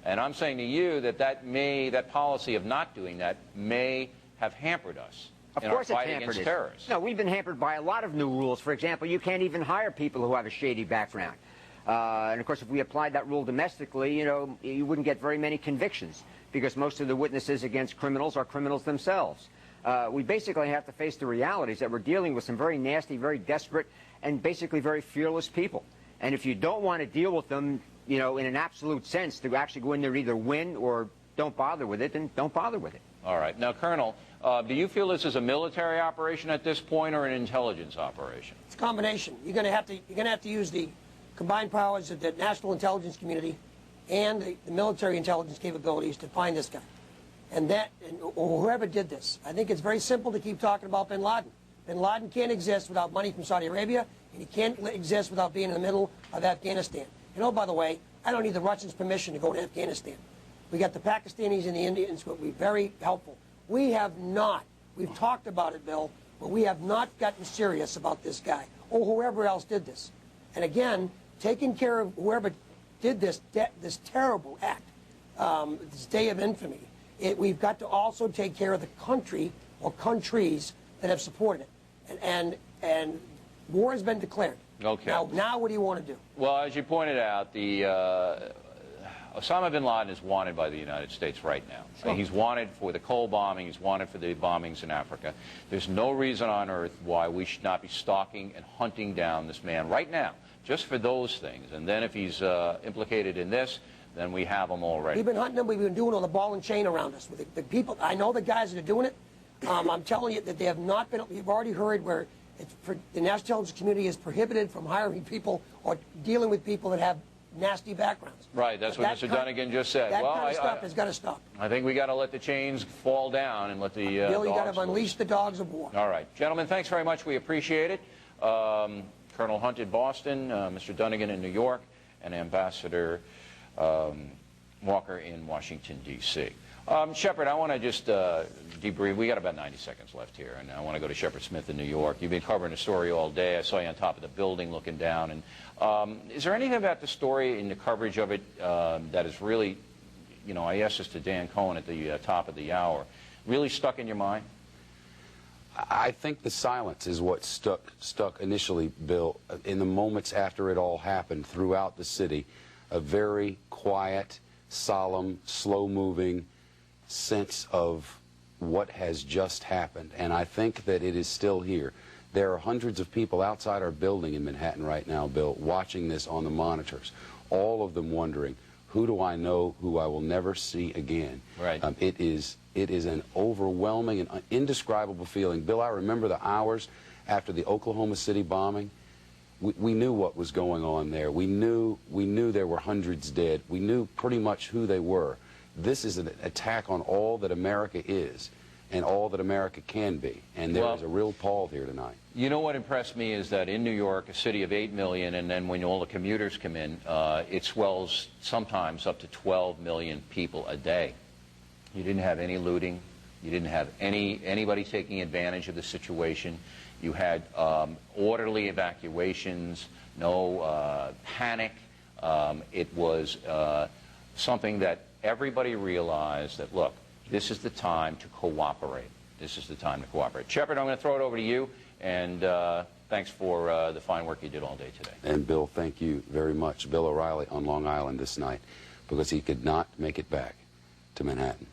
And I'm saying to you that that policy of not doing that may have hampered us in our fight against terrorists. No, we've been hampered by a lot of new rules. For example, you can't even hire people who have a shady background. And of course, if we applied that rule domestically, you wouldn't get very many convictions, because most of the witnesses against criminals are criminals themselves. We basically have to face the realities that we're dealing with some very nasty, very desperate, and basically very fearless people. And if you don't want to deal with them, in an absolute sense, to actually go in there and either win or don't bother with it, then don't bother with it. All right. Now, Colonel, do you feel this is a military operation at this point or an intelligence operation? It's a combination. You're going to have to use the combined powers of the national intelligence community and the military intelligence capabilities to find this guy. Or whoever did this. I think it's very simple to keep talking about bin Laden. Bin Laden can't exist without money from Saudi Arabia, and he can't exist without being in the middle of Afghanistan. By the way, I don't need the Russians' permission to go to Afghanistan. We got the Pakistanis and the Indians who will be very helpful. We've talked about it, Bill, but we have not gotten serious about this guy or whoever else did this. And again, taking care of whoever did this terrible act, this day of infamy, we've got to also take care of the country or countries that have supported it. And war has been declared. Okay. Now what do you want to do? Well, as you pointed out, Osama bin Laden is wanted by the United States right now. Sure. He's wanted for the Cole bombing. He's wanted for the bombings in Africa. There's no reason on earth why we should not be stalking and hunting down this man right now, just for those things. And then if he's implicated in this, then we have him already. We've been hunting him. We've been doing it on the ball and chain around us. With the people, I know the guys that are doing it. I'm telling you that they have not been. You've already heard where the national intelligence community is prohibited from hiring people or dealing with people that have nasty backgrounds. Right, that's what Mr. Dunnigan just said. That kind of stuff has got to stop. I think we got to let the chains fall down and let the Bill, you got to unleash the dogs of war. All right, gentlemen, thanks very much. We appreciate it. Colonel Hunt in Boston, Mr. Dunnigan in New York, and Ambassador Walker in Washington, D.C. Shepard, I want to just debrief. We got about 90 seconds left here, and I want to go to Shepard Smith in New York. You've been covering the story all day. I saw you on top of the building looking down. And is there anything about the story in the coverage of it that is really, I asked this to Dan Cohen at the top of the hour, really stuck in your mind? I think the silence is what stuck initially, Bill. In the moments after it all happened throughout the city, a very quiet, solemn, slow-moving sense of what has just happened. And I think that it is still here. There are hundreds of people outside our building in Manhattan right now, Bill, watching this on the monitors, all of them wondering, who do I know who I will never see again? Right. It is an overwhelming and indescribable feeling. Bill, I remember the hours after the Oklahoma City bombing. We knew what was going on there. We knew there were hundreds dead. We knew pretty much who they were. This is an attack on all that America is and all that America can be. And there is a real pall here tonight. You know what impressed me is that in New York, a city of 8 million, and then when all the commuters come in, it swells sometimes up to 12 million people a day. You didn't have any looting. You didn't have anybody taking advantage of the situation. You had orderly evacuations, no panic. It was something that everybody realized that, look, this is the time to cooperate. This is the time to cooperate. Shepard, I'm going to throw it over to you, and thanks for the fine work you did all day today. And, Bill, thank you very much. Bill O'Reilly on Long Island this night, because he could not make it back to Manhattan.